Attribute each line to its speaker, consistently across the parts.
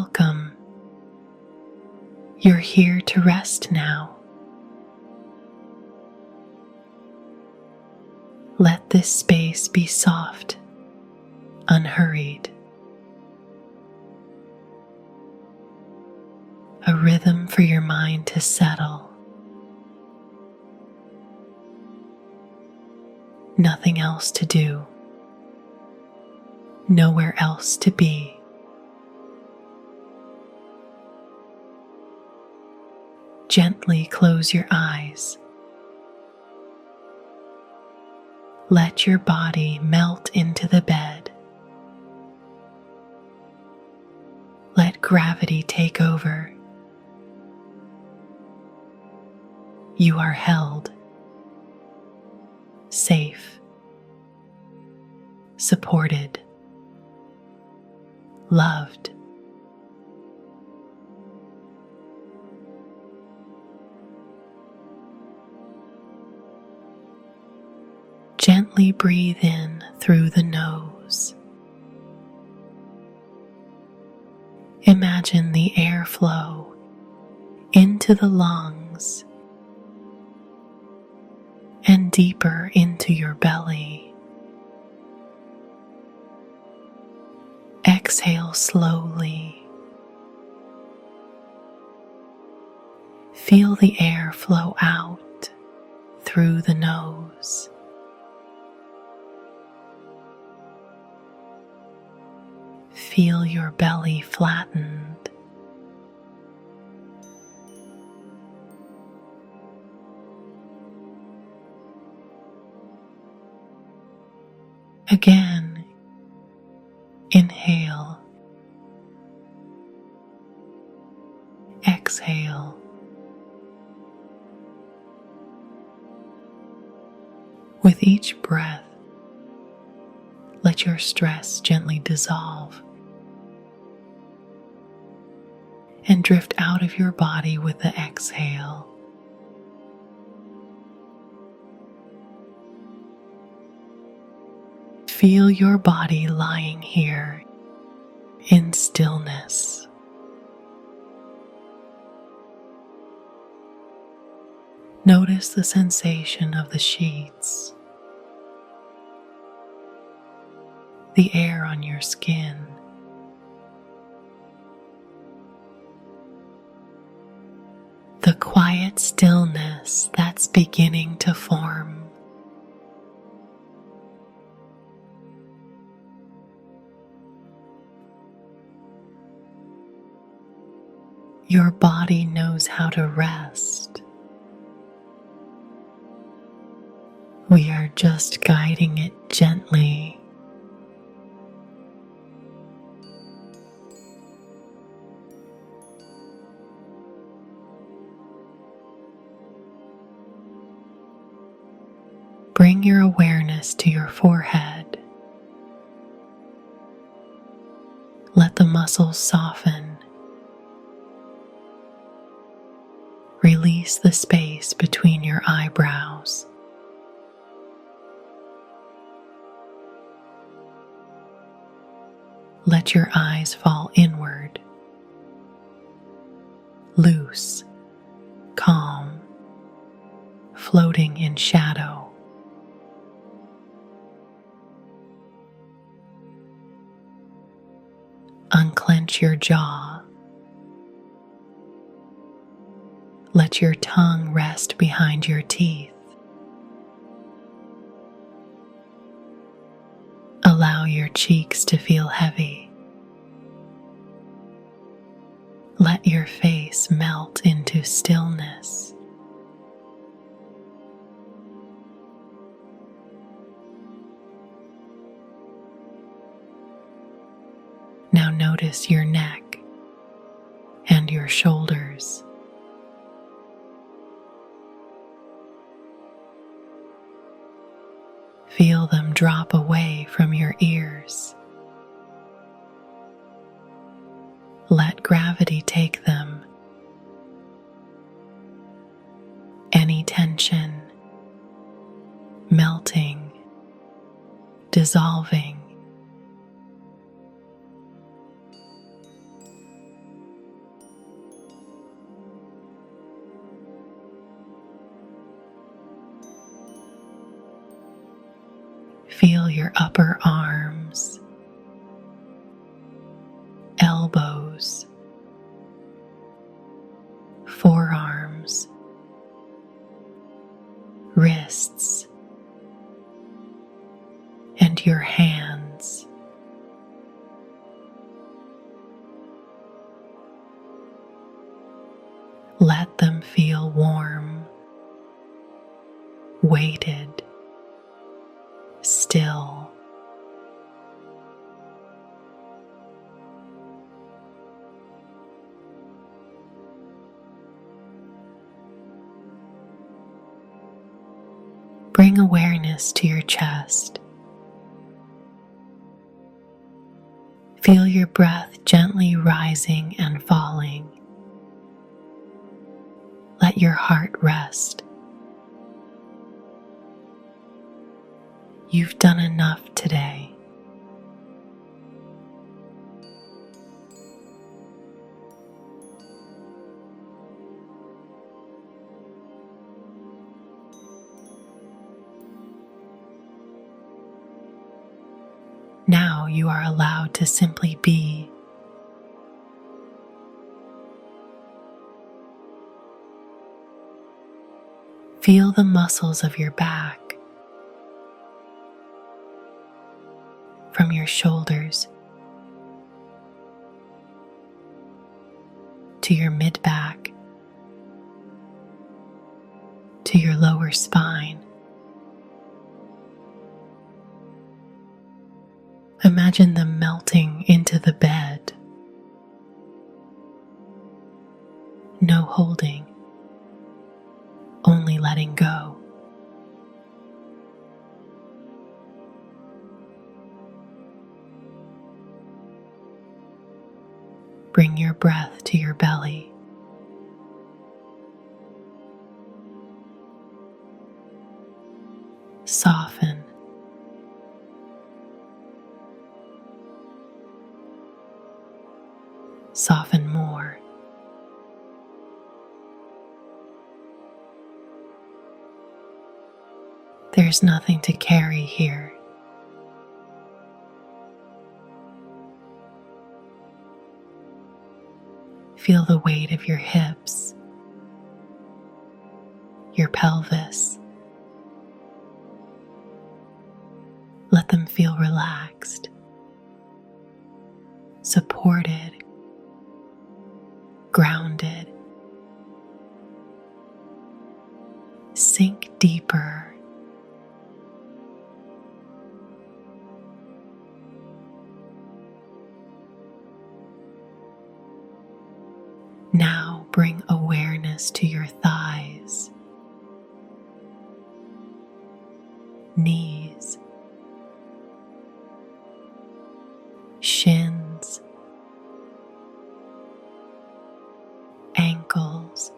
Speaker 1: welcome. You're here to rest now. Let this space be soft, unhurried. A rhythm for your mind to settle. Nothing else to do. Nowhere else to be. Gently close your eyes. Let your body melt into the bed. Let gravity take over. You are held, safe, supported, loved. Gently breathe in through the nose. Imagine the airflow into the lungs and deeper into your belly. Exhale slowly. Feel the air flow out through the nose. Feel your belly flattened. Again, inhale, exhale. With each breath, let your stress gently dissolve and drift out of your body with the exhale. Feel your body lying here in stillness. Notice the sensation of the sheets, the air on your skin, the quiet stillness that's beginning to form. Your body knows how to rest. We are just guiding it gently. Bring your awareness to your forehead. Let the muscles soften. Release the space between your eyebrows. Let your eyes fall inward, loose, calm, floating in shadow. Unclench your jaw. Let your tongue rest behind your teeth. Allow your cheeks to feel heavy. Let your face melt into stillness. Now notice your neck and your shoulders. Feel them drop away from your ears. Let gravity take them. Any tension, melting, dissolving. Feel your upper arms, elbows, forearms, wrists, and your hands. Let them feel warm, weighted, still. Bring awareness to your chest. Feel your breath gently rising and falling. Let your heart rest. You've done enough today. Now you are allowed to simply be. Feel the muscles of your back, from your shoulders to your mid-back to your lower spine. Imagine them melting into the bed. No holding, only letting go. Bring your breath to your belly. Soften. Soften more. There's nothing to carry here. Feel the weight of your hips, your pelvis. Let them feel relaxed, supported, grounded. Sink deeper. Now bring awareness to your thighs, knees, shins, ankles,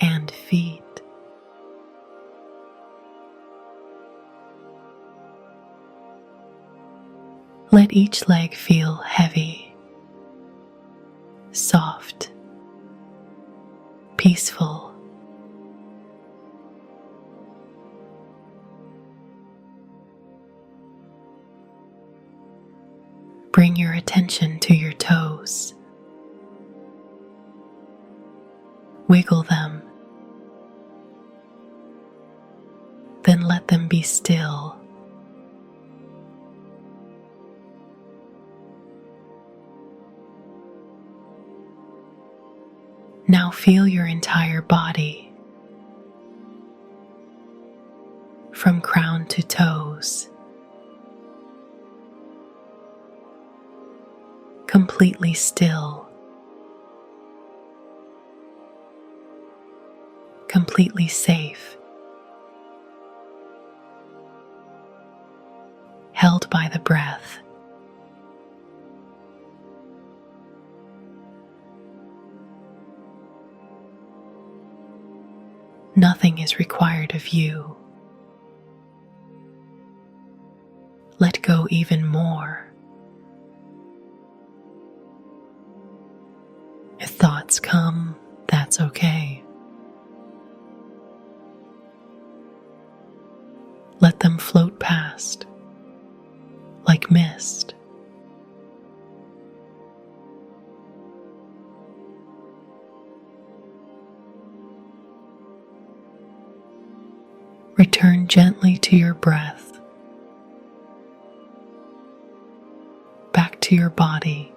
Speaker 1: and feet. Let each leg feel heavy, soft, peaceful. Bring your attention to your toes. Wiggle them. Then let them be still. Now feel your entire body, from crown to toes, completely still, completely safe, held by the breath. Nothing is required of you. Let go even more. If thoughts come, that's okay. Let them float past like mist. Return gently to your breath, back to your body,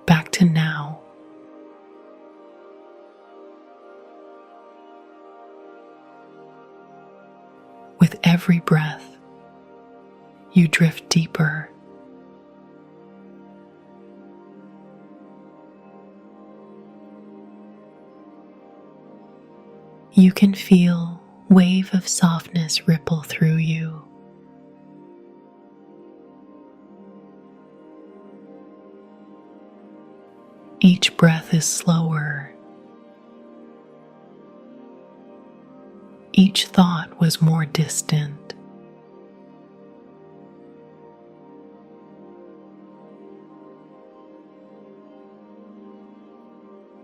Speaker 1: back to now. With every breath, you drift deeper. You can feel a wave of softness ripple through you. Each breath is slower. Each thought was more distant.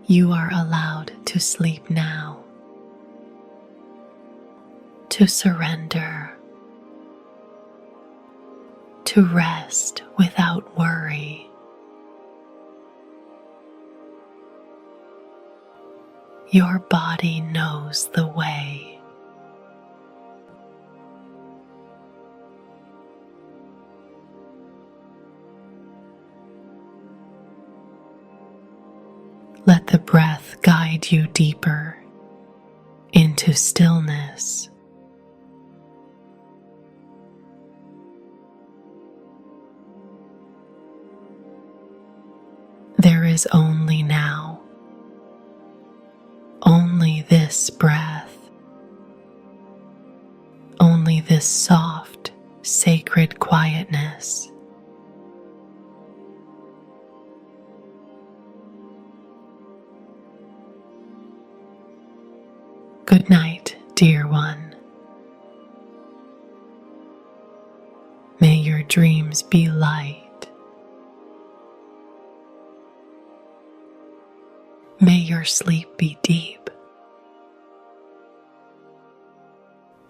Speaker 1: You are allowed to sleep now, to surrender, to rest without worry. Your body knows the way. Let the breath guide you deeper into stillness. There is only now, only this breath, only this soft, sacred quietness. Good night, dear one. May your dreams be light. May your sleep be deep.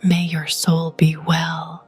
Speaker 1: May your soul be well.